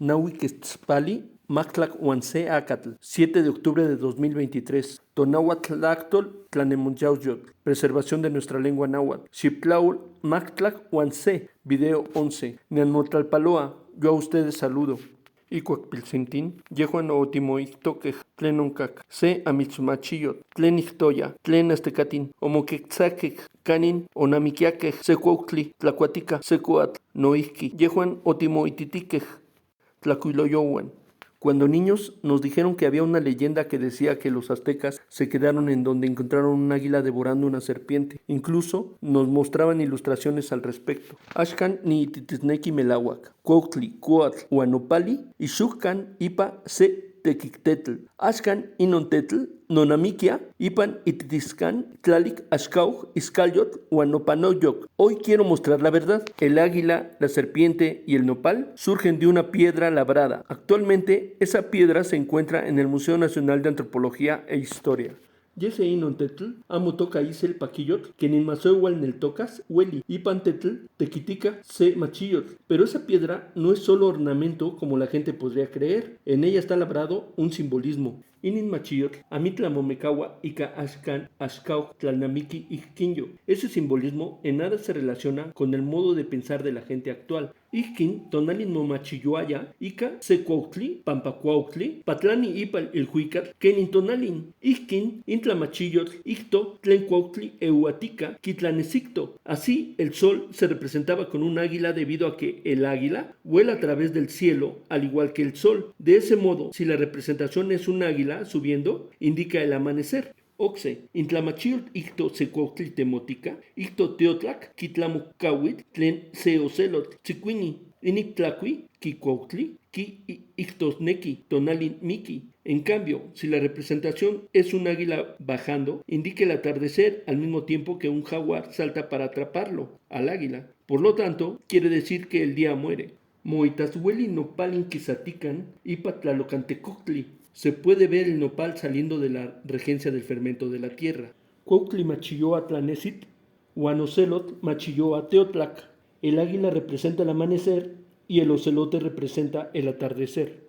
Nahuiquetzpali, Mactlac Huanse Acatl, 7 de octubre de 2023. Tonáhuatl Lactol, Tlanemunyauyotl, preservación de nuestra lengua náhuatl. Xiptlaul, Mactlac Huanse, video 11. Nanmotlalpaloa, yo a ustedes saludo. Icuacpilcintin, yehuan otimoictoquej, tlen oncac, se amitzmachiyot, tlen ictoya, tlen aztecatin, omoquetzaquej, canin, onamiquiaquej, secuauhtli, tlacuatica, secuatl, noihqui, yehuan otimoititiquej, tlacuiloyouan. Cuando niños nos dijeron que había una leyenda que decía que los aztecas se quedaron en donde encontraron un águila devorando una serpiente. Incluso nos mostraban ilustraciones al respecto. Axcan ni ititisneki melawak, cuautli, cuatl, huanopali, y xucan ipa se tequictetl. Axcan inontetl, nonamiquia, ipan ititiscan, tlalic, axcauj, iscayot, huanopanoyoc. Hoy quiero mostrar la verdad. El águila, la serpiente y el nopal surgen de una piedra labrada. Actualmente, esa piedra se encuentra en el Museo Nacional de Antropología e Historia. Yese inontetl, amo toca isel paquillot, que ni masoewal nel tocas, hueli, ipantetl, tequitica, se machillot. Pero esa piedra no es solo ornamento como la gente podría creer. En ella está labrado un simbolismo. Inin machillot, amitla momecawa, ika ashkan, ashkau, tlalnamiki, ixquinyo. Ese simbolismo en nada se relaciona con el modo de pensar de la gente actual. Ixquin, tonalin momachilloaya, ika, secuautli, pampacuautli, patlani ipal el huicat, kenin tonalin. Ixquin, intlamachillot, icto, tlencuautli, euatica, kitlanesicto. Así, el sol se representaba con un águila debido a que el águila vuela a través del cielo, al igual que el sol. De ese modo, si la representación es un águila subiendo, indica el amanecer. Oxe, intlamachiyot icto secuautli temotica, icto teotlac, kitlamucawit, tlen seocelot, tzicuini, inictlacui, kicuautli, ki ictosnequi, tonalin miki. En cambio, si la representación es un águila bajando, indica el atardecer al mismo tiempo que un jaguar salta para atraparlo, al águila. Por lo tanto, quiere decir que el día muere. Moitashueli nopalin quisatican y patlalocantecoctli. Se puede ver el nopal saliendo de la regencia del fermento de la tierra. Cuautli machilloa tlanesit, huanocelot machilloa teotlac. El águila representa el amanecer y el ocelote representa el atardecer.